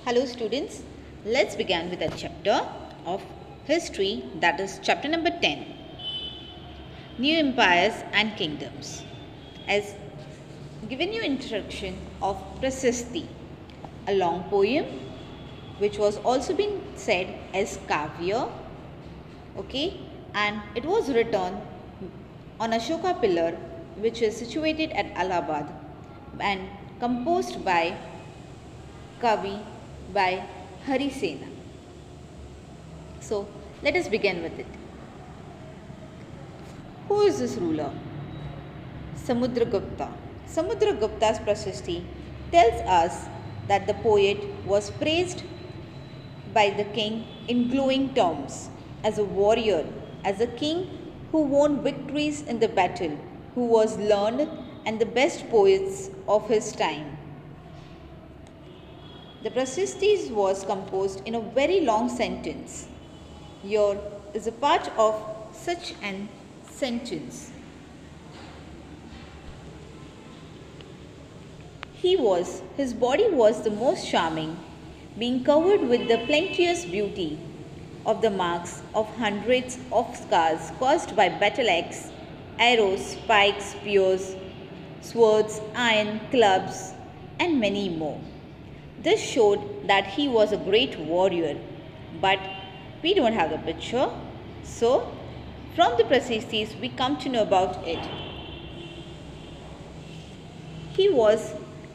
Hello students, let's begin with a chapter of history, that is chapter number 10, New Empires and Kingdoms. As given you introduction of Prasasti, a long poem which was also been said as Kavya, okay, and it was written on Ashoka pillar which is situated at Allahabad and composed by Kavi by Harisena. So let us begin with it. Who is this ruler? Samudragupta. Samudragupta's Prasasti tells us that the poet was praised by the king in glowing terms as a warrior, as a king who won victories in the battle, who was learned and the best poets of his time. The Prasasti was composed in a very long sentence. Here is a part of such an sentence. His body was the most charming, being covered with the plenteous beauty of the marks of hundreds of scars caused by battle axe, arrows, spikes, spears, swords, iron, clubs, and many more. This showed that he was a great warrior, but we don't have the picture. So, from the Prasastis, we come to know about it. He was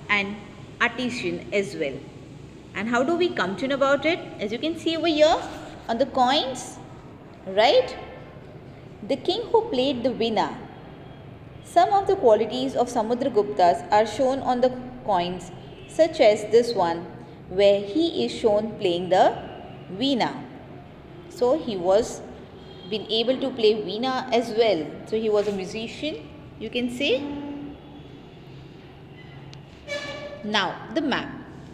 an artisan as well. And how do we come to know about it? As you can see over here on the coins, right? The king who played the veena. Some of the qualities of Samudragupta's are shown on the coins, such as this one where he is shown playing the veena. So he was been able to play veena as well. So he was a musician, you can say. Now the map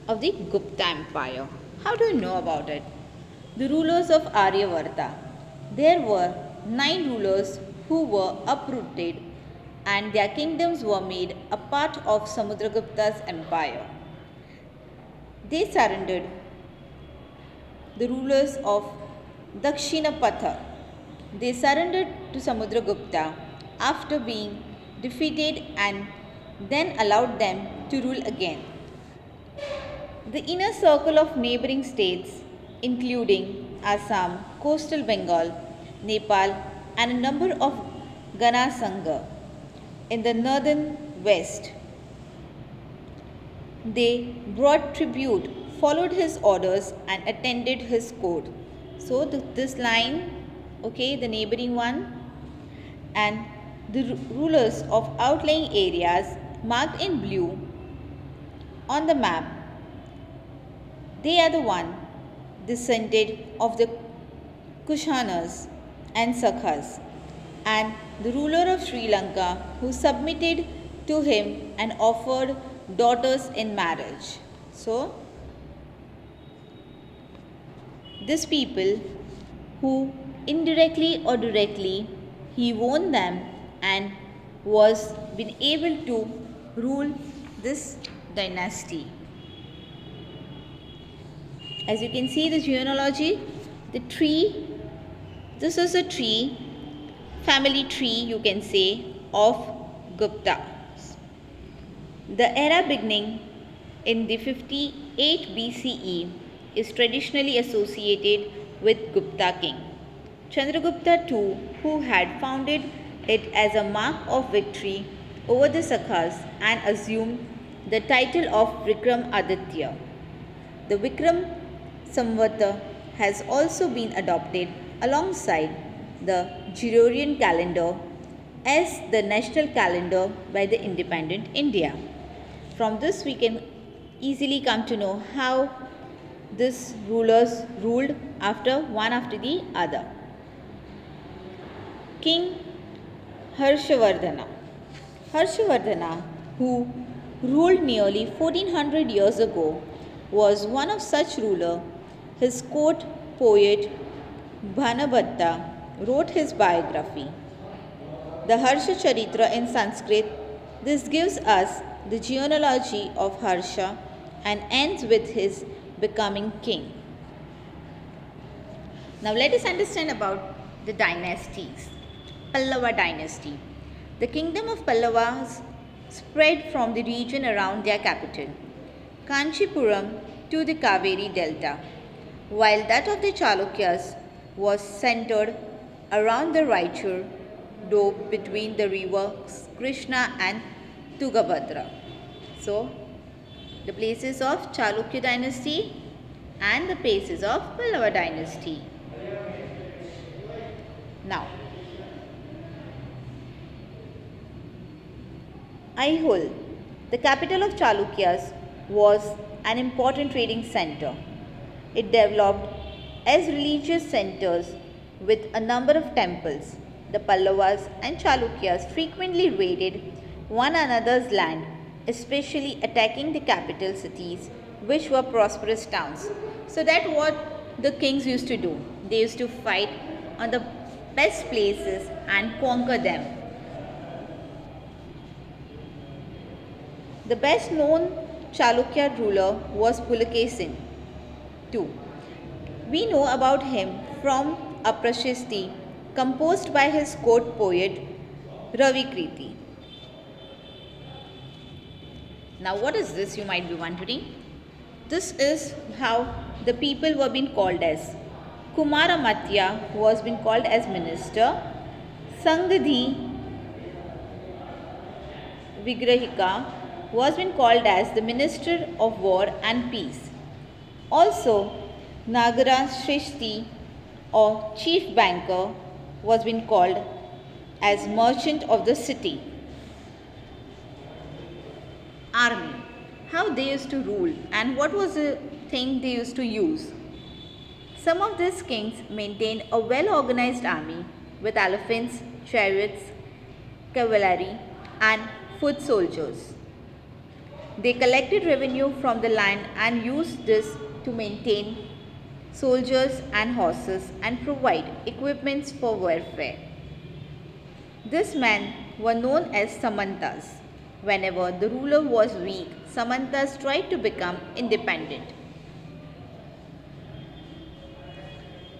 of the Gupta Empire. How do you know about it? The rulers of Aryavarta. There were 9 rulers who were uprooted and their kingdoms were made a part of Samudragupta's empire. They surrendered. The rulers of Dakshinapatha. They surrendered to Samudragupta after being defeated and then allowed them to rule again. The inner circle of neighboring states, including Assam, coastal Bengal, Nepal, and a number of Gana Sangha in the northern west, they brought tribute, followed his orders, and attended his court. So, this line, okay, the neighboring one, and the rulers of outlying areas marked in blue on the map, they are the one descended of the Kushanas and Sakhas, and the ruler of Sri Lanka who submitted to him and offered daughters in marriage. So, these people who indirectly or directly he won them and was been able to rule this dynasty. As you can see the genealogy, the tree, this is a tree, family tree you can say of Gupta. The era beginning in the 58 BCE is traditionally associated with Gupta king. Chandragupta II, who had founded it as a mark of victory over the Sakhas and assumed the title of Vikram Aditya. The Vikram Samvata has also been adopted alongside the Gregorian calendar as the national calendar by the independent India. From this we can easily come to know how these rulers ruled one after the other. King Harshavardhana. Harshavardhana, who ruled nearly 1400 years ago, was one of such rulers. His court poet Bhanabhatta wrote his biography. The Harsha Charitra in Sanskrit, this gives us the genealogy of Harsha and ends with his becoming king. Now let us understand about the dynasties. Pallava dynasty. The kingdom of Pallavas spread from the region around their capital, Kanchipuram, to the Kaveri delta, while that of the Chalukyas was centered around the Raichur doab between the rivers Krishna and Tugabhadra. So, the places of Chalukya dynasty and the places of Pallava dynasty. Now, Aihole, the capital of Chalukyas, was an important trading center. It developed as religious centers with a number of temples. The Pallavas and Chalukyas frequently raided one another's land, especially attacking the capital cities, which were prosperous towns. So that's what the kings used to do. They used to fight on the best places and conquer them. The best known Chalukya ruler was Pulakesin II. We know about him from a Prashasti composed by his court poet Ravikriti. Now what is this, you might be wondering? This is how the people were being called as. Kumaramatya was being called as minister. Sangadhi Vigrahika was being called as the Minister of War and Peace. Also, Nagara Shrishti or Chief Banker was being called as Merchant of the City. Army. How they used to rule and what was the thing they used to use. Some of these kings maintained a well-organized army with elephants, chariots, cavalry and foot soldiers. They collected revenue from the land and used this to maintain soldiers and horses and provide equipments for warfare. These men were known as Samantas. Whenever the ruler was weak, Samantas tried to become independent.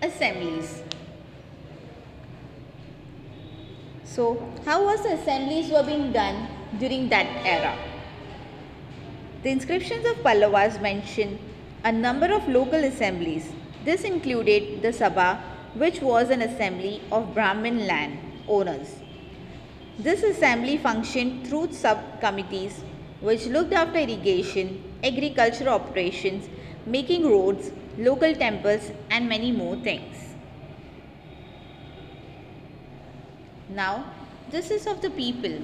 Assemblies. So, how was the assemblies were being done during that era? The inscriptions of Pallavas mention a number of local assemblies. This included the Sabha, which was an assembly of Brahmin land owners. This assembly functioned through subcommittees which looked after irrigation, agricultural operations, making roads, local temples and many more things. Now, this is of the people.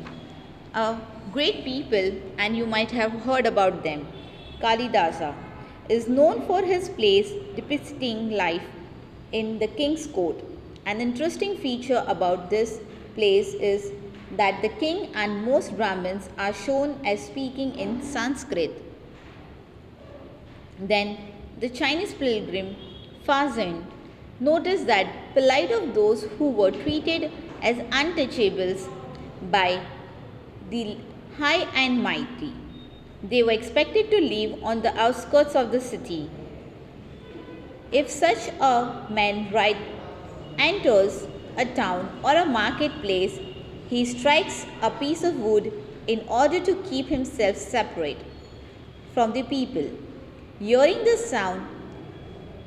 A great people, and you might have heard about them. Kalidasa is known for his plays depicting life in the king's court. An interesting feature about this place is that the king and most Brahmins are shown as speaking in Sanskrit. Then the Chinese pilgrim Fazan noticed that plight of those who were treated as untouchables by the high and mighty. They were expected to live on the outskirts of the city. If such a man enters a town or a marketplace, he strikes a piece of wood in order to keep himself separate from the people. Hearing this sound,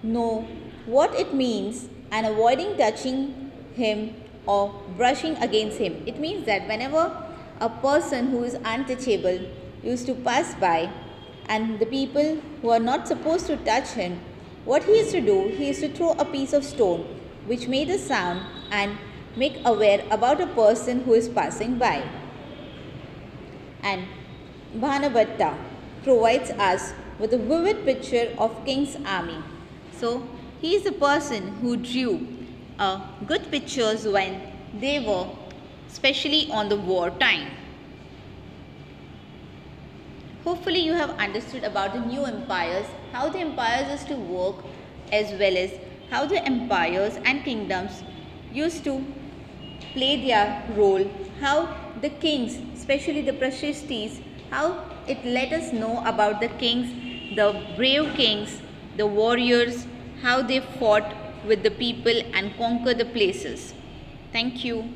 know what it means and avoiding touching him or brushing against him. It means that whenever a person who is untouchable used to pass by and the people who are not supposed to touch him, what he used to do, he used to throw a piece of stone which made a sound and make aware about a person who is passing by. And Bhanavatta provides us with a vivid picture of king's army. So he is a person who drew good pictures when they were especially on the war time. Hopefully you have understood about the new empires, how the empires used to work, as well as how the empires and kingdoms used to play their role, how the kings, especially the Prashastis, how it let us know about the kings, the brave kings the warriors, how they fought with the people and conquer the places. Thank you.